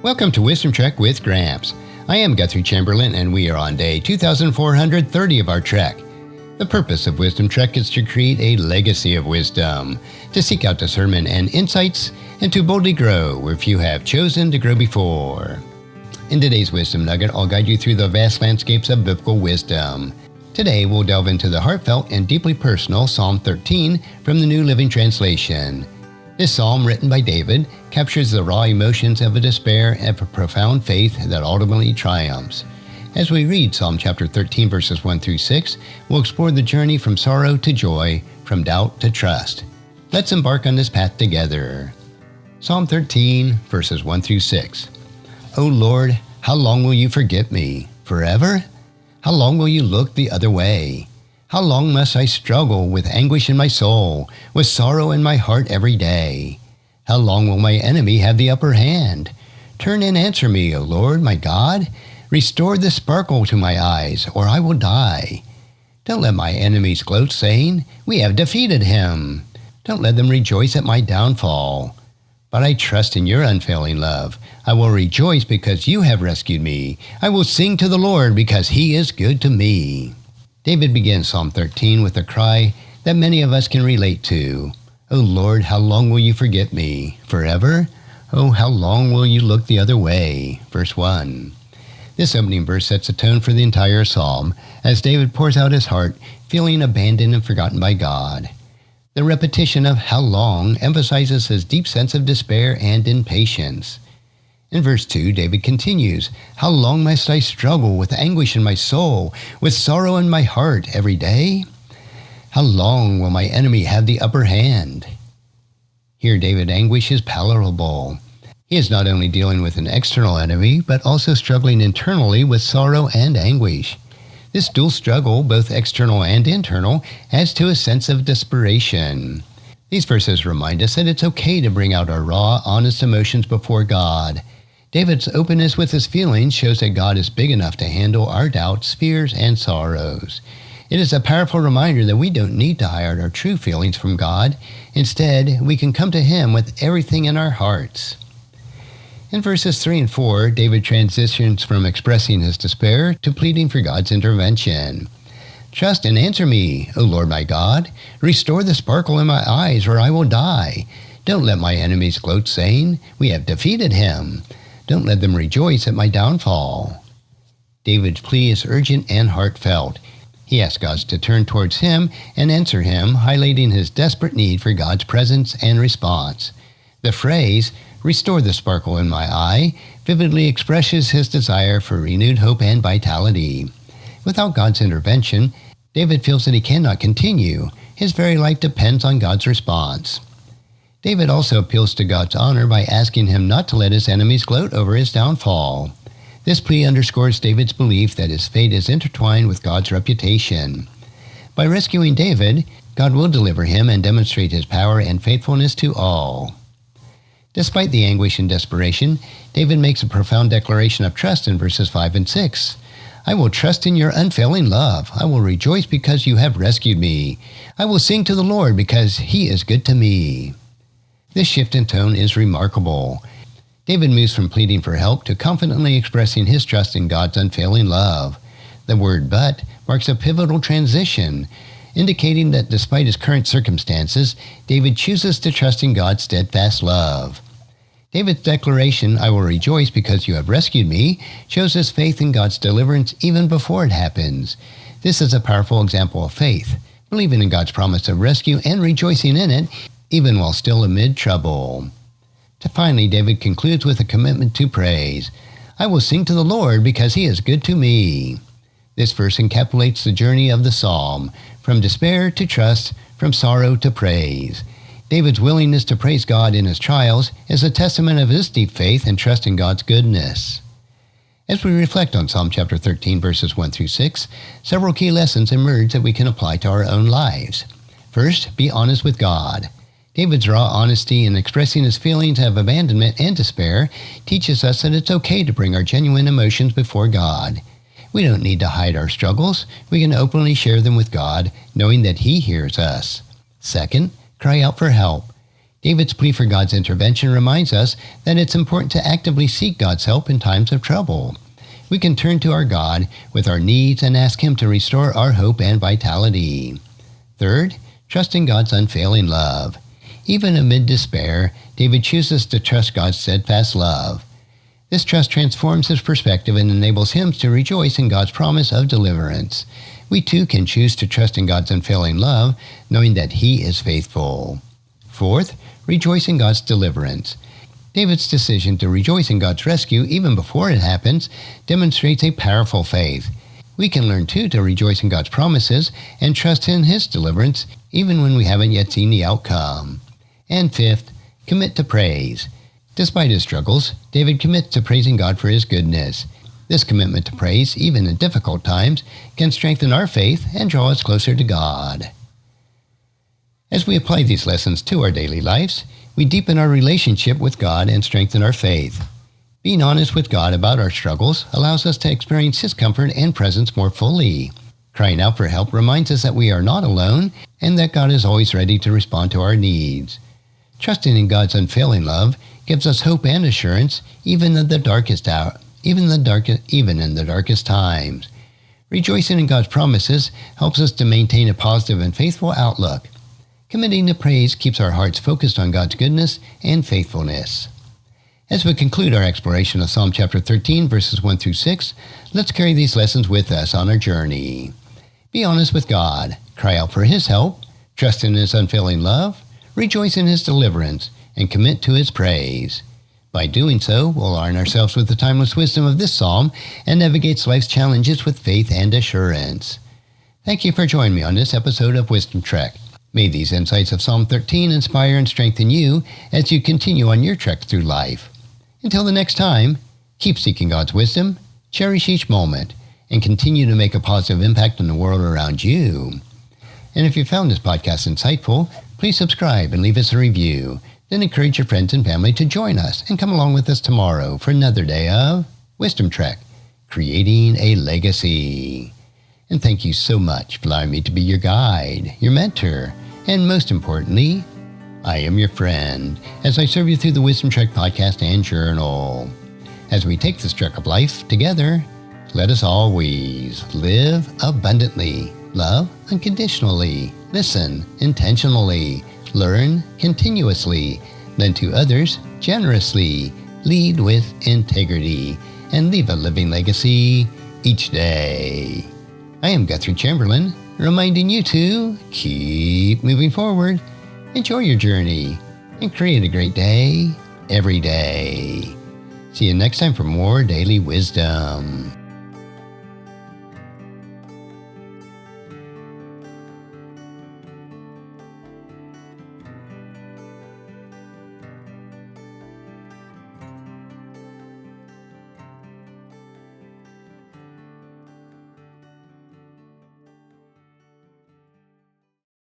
Welcome to Wisdom Trek with Gramps. I am Guthrie Chamberlain, and we are on day 2430 of our trek. The purpose of Wisdom Trek is to create a legacy of wisdom, to seek out discernment and insights, and to boldly grow where few have chosen to grow before. In today's Wisdom Nugget, I'll guide you through the vast landscapes of biblical wisdom. Today, we'll delve into the heartfelt and deeply personal Psalm 13 from the New Living Translation. This psalm, written by David, captures the raw emotions of a despair and a profound faith that ultimately triumphs. As we read Psalm chapter 13, verses 1 through 6, we'll explore the journey from sorrow to joy, from doubt to trust. Let's embark on this path together. Psalm 13, verses 1 through 6. O Lord, how long will you forget me? Forever? How long will you look the other way? How long must I struggle with anguish in my soul, with sorrow in my heart every day? How long will my enemy have the upper hand? Turn and answer me, O Lord, my God. Restore the sparkle to my eyes, or I will die. Don't let my enemies gloat, saying, we have defeated him. Don't let them rejoice at my downfall. But I trust in your unfailing love. I will rejoice because you have rescued me. I will sing to the Lord because he is good to me. David begins Psalm 13 with a cry that many of us can relate to. O Lord, how long will you forget me? Forever? Oh, how long will you look the other way? Verse 1. This opening verse sets a tone for the entire psalm as David pours out his heart, feeling abandoned and forgotten by God. The repetition of how long emphasizes his deep sense of despair and impatience. In verse 2, David continues, how long must I struggle with anguish in my soul, with sorrow in my heart every day? How long will my enemy have the upper hand? Here, David's anguish is palatable. He is not only dealing with an external enemy, but also struggling internally with sorrow and anguish. This dual struggle, both external and internal, adds to a sense of desperation. These verses remind us that it's okay to bring out our raw, honest emotions before God. David's openness with his feelings shows that God is big enough to handle our doubts, fears, and sorrows. It is a powerful reminder that we don't need to hide our true feelings from God. Instead, we can come to him with everything in our hearts. In verses 3 and 4, David transitions from expressing his despair to pleading for God's intervention. Trust and answer me, O Lord my God. Restore the sparkle in my eyes, or I will die. Don't let my enemies gloat, saying, we have defeated him. Don't let them rejoice at my downfall. David's plea is urgent and heartfelt. He asks God to turn towards him and answer him, highlighting his desperate need for God's presence and response. The phrase, restore the sparkle in my eye, vividly expresses his desire for renewed hope and vitality. Without God's intervention, David feels that he cannot continue. His very life depends on God's response. David also appeals to God's honor by asking him not to let his enemies gloat over his downfall. This plea underscores David's belief that his fate is intertwined with God's reputation. By rescuing David, God will deliver him and demonstrate his power and faithfulness to all. Despite the anguish and desperation, David makes a profound declaration of trust in verses 5 and 6. I will trust in your unfailing love. I will rejoice because you have rescued me. I will sing to the Lord because he is good to me. This shift in tone is remarkable. David moves from pleading for help to confidently expressing his trust in God's unfailing love. The word but marks a pivotal transition, indicating that despite his current circumstances, David chooses to trust in God's steadfast love. David's declaration, I will rejoice because you have rescued me, shows his faith in God's deliverance even before it happens. This is a powerful example of faith, believing in God's promise of rescue and rejoicing in it, even while still amid trouble. Finally, David concludes with a commitment to praise. I will sing to the Lord because he is good to me. This verse encapsulates the journey of the psalm, from despair to trust, from sorrow to praise. David's willingness to praise God in his trials is a testament of his deep faith and trust in God's goodness. As we reflect on Psalm chapter 13, verses 1 through 6, several key lessons emerge that we can apply to our own lives. First, be honest with God. David's raw honesty in expressing his feelings of abandonment and despair teaches us that it's okay to bring our genuine emotions before God. We don't need to hide our struggles. We can openly share them with God, knowing that he hears us. Second, cry out for help. David's plea for God's intervention reminds us that it's important to actively seek God's help in times of trouble. We can turn to our God with our needs and ask Him to restore our hope and vitality. Third, trust in God's unfailing love. Even amid despair, David chooses to trust God's steadfast love. This trust transforms his perspective and enables him to rejoice in God's promise of deliverance. We too can choose to trust in God's unfailing love, knowing that He is faithful. Fourth, rejoice in God's deliverance. David's decision to rejoice in God's rescue even before it happens demonstrates a powerful faith. We can learn too to rejoice in God's promises and trust in His deliverance even when we haven't yet seen the outcome. And fifth, commit to praise. Despite his struggles, David commits to praising God for His goodness. This commitment to praise, even in difficult times, can strengthen our faith and draw us closer to God. As we apply these lessons to our daily lives, we deepen our relationship with God and strengthen our faith. Being honest with God about our struggles allows us to experience His comfort and presence more fully. Crying out for help reminds us that we are not alone and that God is always ready to respond to our needs. Trusting in God's unfailing love gives us hope and assurance even in the darkest hour, even in the darkest times. Rejoicing in God's promises helps us to maintain a positive and faithful outlook. Committing to praise keeps our hearts focused on God's goodness and faithfulness. As we conclude our exploration of Psalm chapter 13, verses 1 through 6, let's carry these lessons with us on our journey. Be honest with God, cry out for His help, trust in His unfailing love, rejoice in His deliverance, and commit to His praise. By doing so, we'll arm ourselves with the timeless wisdom of this psalm and navigate life's challenges with faith and assurance. Thank you for joining me on this episode of Wisdom Trek. May these insights of Psalm 13 inspire and strengthen you as you continue on your trek through life. Until the next time, keep seeking God's wisdom, cherish each moment, and continue to make a positive impact on the world around you. And if you found this podcast insightful, please subscribe and leave us a review. Then encourage your friends and family to join us and come along with us tomorrow for another day of Wisdom Trek, creating a legacy. And thank you so much for allowing me to be your guide, your mentor, and most importantly, I am your friend as I serve you through the Wisdom Trek podcast and journal. As we take this trek of life together, let us always live abundantly, love unconditionally, listen intentionally, learn continuously, lend to others generously, lead with integrity, and leave a living legacy each day. I am Guthrie Chamberlain, reminding you to keep moving forward, enjoy your journey, and create a great day every day. See you next time for more daily wisdom.